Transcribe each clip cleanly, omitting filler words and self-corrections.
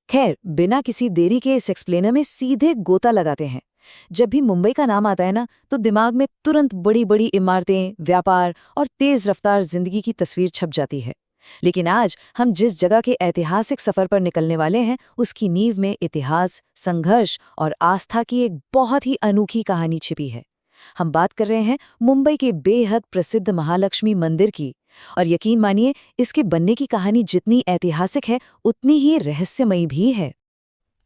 खैर, बिना किसी देरी के इस एक्सप्लेनर में सीधे गोता लगाते हैं। जब भी मुंबई का नाम आता है ना, तो दिमाग में तुरंत बड़ी बड़ी इमारतें, व्यापार और तेज रफ्तार जिंदगी की तस्वीर छप जाती है। लेकिन आज हम जिस जगह के ऐतिहासिक सफर पर निकलने वाले हैं, उसकी नींव में इतिहास, संघर्ष और आस्था की एक बहुत ही अनोखी कहानी छिपी है। हम बात कर रहे हैं मुंबई के बेहद प्रसिद्ध महालक्ष्मी मंदिर की। और यकीन मानिए, इसके बनने की कहानी जितनी ऐतिहासिक है, उतनी ही रहस्यमयी भी है।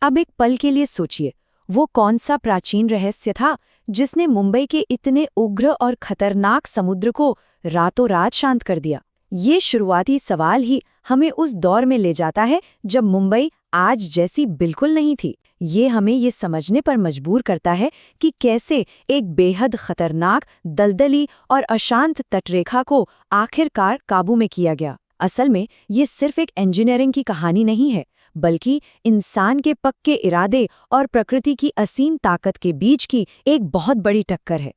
अब एक पल के लिए सोचिए, वो कौन सा प्राचीन रहस्य था जिसने मुंबई के इतने उग्र और खतरनाक समुद्र को रातों रात शांत कर दिया। ये शुरुआती सवाल ही हमें उस दौर में ले जाता है जब मुंबई आज जैसी बिल्कुल नहीं थी। ये हमें ये समझने पर मजबूर करता है कि कैसे एक बेहद खतरनाक, दलदली और अशांत तटरेखा को आखिरकार काबू में किया गया। असल में ये सिर्फ एक इंजीनियरिंग की कहानी नहीं है, बल्कि इंसान के पक्के इरादे और प्रकृति की असीम ताकत के बीच की एक बहुत बड़ी टक्कर है।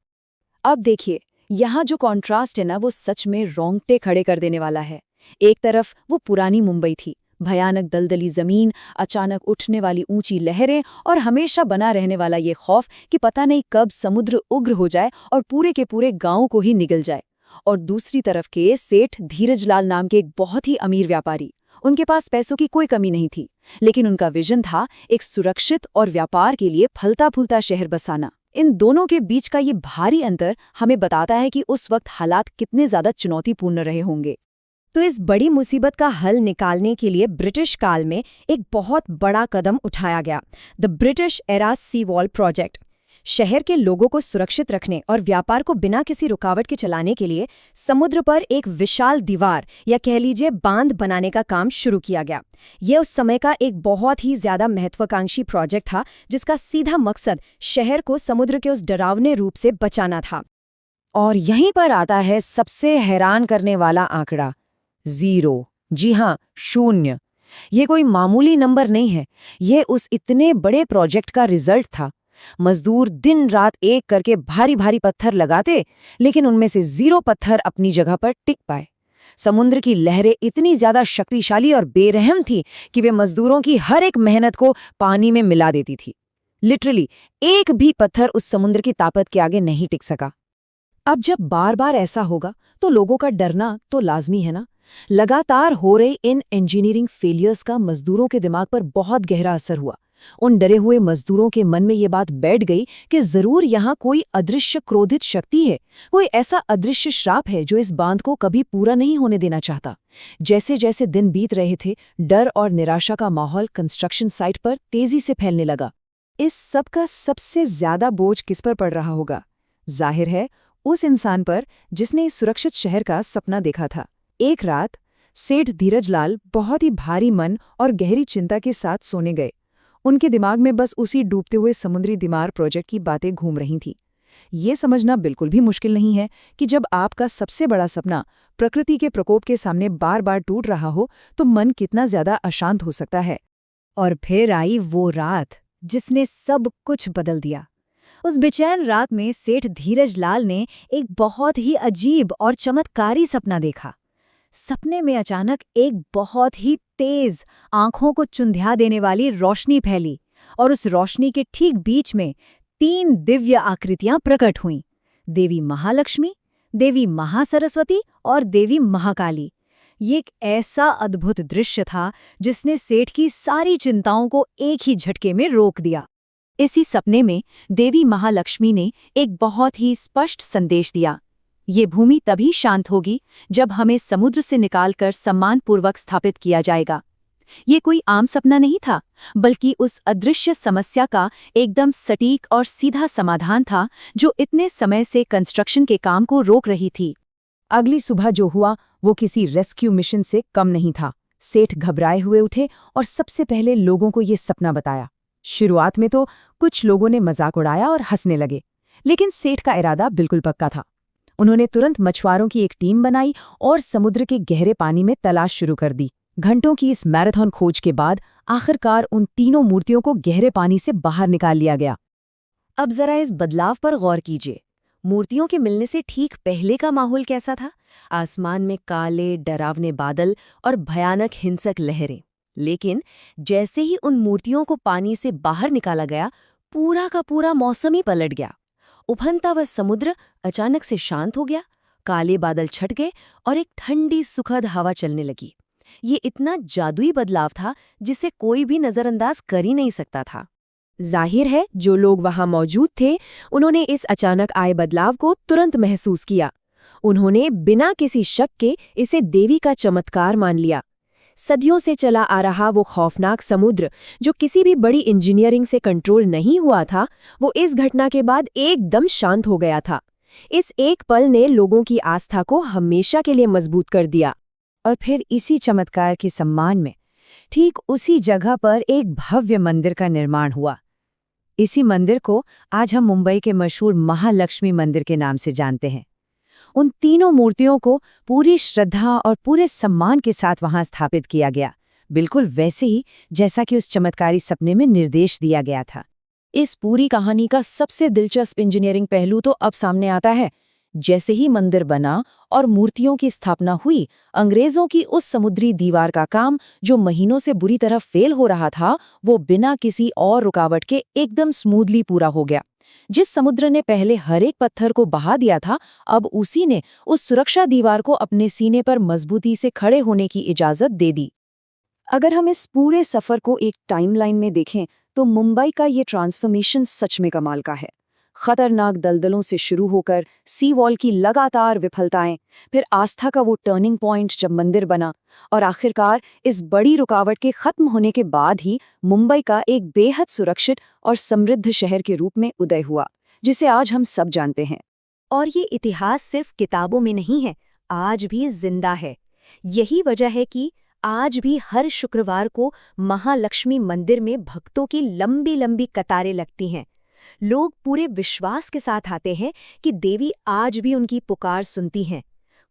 अब देखिए, यहाँ जो कॉन्ट्रास्ट है ना, वो सच में रोंगटे खड़े कर देने वाला है। एक तरफ वो पुरानी मुंबई थी, भयानक दलदली जमीन, अचानक उठने वाली ऊंची लहरें और हमेशा बना रहने वाला ये खौफ कि पता नहीं कब समुद्र उग्र हो जाए और पूरे के पूरे गांव को ही निगल जाए। और दूसरी तरफ के सेठ धीरजलाल नाम के एक बहुत ही अमीर व्यापारी। उनके पास पैसों की कोई कमी नहीं थी, लेकिन उनका विजन था एक सुरक्षित और व्यापार के लिए फलता फूलता शहर बसाना। इन दोनों के बीच का ये भारी अंतर हमें बताता है कि उस वक्त हालात कितने ज्यादा चुनौतीपूर्ण रहे होंगे। तो इस बड़ी मुसीबत का हल निकालने के लिए ब्रिटिश काल में एक बहुत बड़ा कदम उठाया गया, the British era sea wall project. शहर के लोगों को सुरक्षित रखने और व्यापार को बिना किसी रुकावट के चलाने के लिए समुद्र पर एक विशाल दीवार या कह लीजिए बांध बनाने का काम शुरू किया गया। यह उस समय का एक बहुत ही ज्यादा महत्वाकांक्षी प्रोजेक्ट था, जिसका सीधा मकसद शहर को समुद्र के उस डरावने रूप से बचाना था। और यहीं पर आता है सबसे हैरान करने वाला आंकड़ा, 0। जी हाँ, 0। ये कोई मामूली नंबर नहीं है, ये उस इतने बड़े प्रोजेक्ट का रिजल्ट था। मजदूर दिन रात एक करके भारी भारी पत्थर लगाते, लेकिन उनमें से 0 पत्थर अपनी जगह पर टिक पाए। समुद्र की लहरें इतनी ज्यादा शक्तिशाली और बेरहम थी कि वे मजदूरों की हर एक मेहनत को पानी में मिला देती थी। लिटरली एक भी पत्थर उस समुद्र की ताकत के आगे नहीं टिक सका। अब जब बार बार ऐसा होगा तो लोगों का डरना तो लाजमी है ना। लगातार हो रहे इन इंजीनियरिंग फेलियर्स का मजदूरों के दिमाग पर बहुत गहरा असर हुआ। उन डरे हुए मजदूरों के मन में ये बात बैठ गई कि जरूर यहाँ कोई अदृश्य क्रोधित शक्ति है, कोई ऐसा अदृश्य श्राप है जो इस बांध को कभी पूरा नहीं होने देना चाहता। जैसे जैसे दिन बीत रहे थे, डर और निराशा का माहौल कंस्ट्रक्शन साइट पर तेजी से फैलने लगा। इस सब का सबसे ज्यादा बोझ किस पर पड़ रहा होगा? जाहिर है, उस इंसान पर जिसने इस सुरक्षित शहर का सपना देखा था। एक रात सेठ धीरजलाल बहुत ही भारी मन और गहरी चिंता के साथ सोने गए। उनके दिमाग में बस उसी डूबते हुए समुद्री दीवार प्रोजेक्ट की बातें घूम रही थीं। ये समझना बिल्कुल भी मुश्किल नहीं है कि जब आपका सबसे बड़ा सपना प्रकृति के प्रकोप के सामने बार बार टूट रहा हो, तो मन कितना ज्यादा अशांत हो सकता है। और फिर आई वो रात जिसने सब कुछ बदल दिया। उस बेचैन रात में सेठ धीरजलाल ने एक बहुत ही अजीब और चमत्कारी सपना देखा। सपने में अचानक एक बहुत ही तेज, आंखों को चुंधिया देने वाली रोशनी फैली और उस रोशनी के ठीक बीच में 3 दिव्य आकृतियां प्रकट हुईं। देवी महालक्ष्मी, देवी महासरस्वती और देवी महाकाली। ये एक ऐसा अद्भुत दृश्य था जिसने सेठ की सारी चिंताओं को एक ही झटके में रोक दिया। इसी सपने में देवी महालक्ष्मी ने एक बहुत ही स्पष्ट संदेश दिया। ये भूमि तभी शांत होगी जब हमें समुद्र से निकालकर सम्मानपूर्वक स्थापित किया जाएगा। ये कोई आम सपना नहीं था, बल्कि उस अदृश्य समस्या का एकदम सटीक और सीधा समाधान था जो इतने समय से कंस्ट्रक्शन के काम को रोक रही थी। अगली सुबह जो हुआ वो किसी रेस्क्यू मिशन से कम नहीं था। सेठ घबराए हुए उठे और सबसे पहले लोगों को ये सपना बताया। शुरुआत में तो कुछ लोगों ने मजाक उड़ाया और हंसने लगे, लेकिन सेठ का इरादा बिल्कुल पक्का था। उन्होंने तुरंत मछुआरों की एक टीम बनाई और समुद्र के गहरे पानी में तलाश शुरू कर दी। घंटों की इस मैराथन खोज के बाद आखिरकार उन तीनों मूर्तियों को गहरे पानी से बाहर निकाल लिया गया। अब जरा इस बदलाव पर गौर कीजिए। मूर्तियों के मिलने से ठीक पहले का माहौल कैसा था? आसमान में काले डरावने बादल और भयानक हिंसक लहरें। लेकिन जैसे ही उन मूर्तियों को पानी से बाहर निकाला गया, पूरा का पूरा मौसम ही पलट गया। उफनता हुआ समुद्र अचानक से शांत हो गया, काले बादल छट गए और एक ठंडी सुखद हवा चलने लगी। ये इतना जादुई बदलाव था जिसे कोई भी नजरअंदाज कर ही नहीं सकता था। जाहिर है जो लोग वहां मौजूद थे उन्होंने इस अचानक आए बदलाव को तुरंत महसूस किया। उन्होंने बिना किसी शक के इसे देवी का चमत्कार मान लिया। सदियों से चला आ रहा वो खौफनाक समुद्र जो किसी भी बड़ी इंजीनियरिंग से कंट्रोल नहीं हुआ था, वो इस घटना के बाद एकदम शांत हो गया था। इस एक पल ने लोगों की आस्था को हमेशा के लिए मजबूत कर दिया। और फिर इसी चमत्कार के सम्मान में ठीक उसी जगह पर एक भव्य मंदिर का निर्माण हुआ। इसी मंदिर को आज हम मुंबई के मशहूर महालक्ष्मी मंदिर के नाम से जानते हैं। उन तीनों मूर्तियों को पूरी श्रद्धा और पूरे सम्मान के साथ वहां स्थापित किया गया, बिल्कुल वैसे ही जैसा कि उस चमत्कारी सपने में निर्देश दिया गया था। इस पूरी कहानी का सबसे दिलचस्प इंजीनियरिंग पहलू तो अब सामने आता है। जैसे ही मंदिर बना और मूर्तियों की स्थापना हुई, अंग्रेजों की उस समुद्री दीवार का काम जो महीनों से बुरी तरह फेल हो रहा था, वो बिना किसी और रुकावट के एकदम स्मूथली पूरा हो गया। जिस समुद्र ने पहले हर एक पत्थर को बहा दिया था, अब उसी ने उस सुरक्षा दीवार को अपने सीने पर मजबूती से खड़े होने की इजाजत दे दी। अगर हम इस पूरे सफर को एक टाइमलाइन में देखें तो मुंबई का ये ट्रांसफॉर्मेशन सच में कमाल का है। खतरनाक दलदलों से शुरू होकर सी वॉल की लगातार विफलताएं, फिर आस्था का वो टर्निंग पॉइंट जब मंदिर बना, और आखिरकार इस बड़ी रुकावट के खत्म होने के बाद ही मुंबई का एक बेहद सुरक्षित और समृद्ध शहर के रूप में उदय हुआ, जिसे आज हम सब जानते हैं। और ये इतिहास सिर्फ किताबों में नहीं है, आज भी जिंदा है। यही वजह है कि आज भी हर शुक्रवार को महालक्ष्मी मंदिर में भक्तों की लंबी लंबी कतारें लगती हैं। लोग पूरे विश्वास के साथ आते हैं कि देवी आज भी उनकी पुकार सुनती हैं।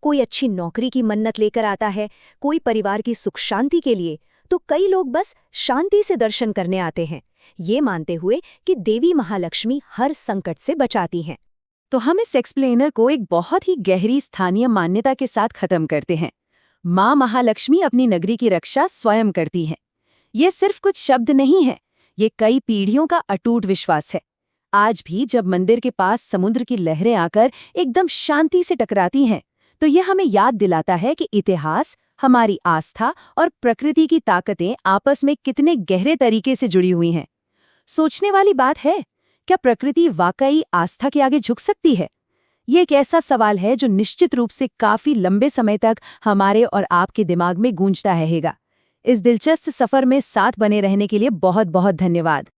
कोई अच्छी नौकरी की मन्नत लेकर आता है, कोई परिवार की सुख शांति के लिए, तो कई लोग बस शांति से दर्शन करने आते हैं, ये मानते हुए कि देवी महालक्ष्मी हर संकट से बचाती हैं। तो हम इस एक्सप्लेनर को एक बहुत ही गहरी स्थानीय मान्यता के साथ खत्म करते हैं। माँ महालक्ष्मी अपनी नगरी की रक्षा स्वयं करती है। ये सिर्फ कुछ शब्द नहीं है, ये कई पीढ़ियों का अटूट विश्वास है। आज भी जब मंदिर के पास समुद्र की लहरें आकर एकदम शांति से टकराती हैं, तो यह हमें याद दिलाता है कि इतिहास, हमारी आस्था और प्रकृति की ताकतें आपस में कितने गहरे तरीके से जुड़ी हुई हैं। सोचने वाली बात है, क्या प्रकृति वाकई आस्था के आगे झुक सकती है? ये एक ऐसा सवाल है जो निश्चित रूप से काफी लंबे समय तक हमारे और आपके दिमाग में गूंजता रहेगा। इस दिलचस्प सफर में साथ बने रहने के लिए बहुत बहुत धन्यवाद।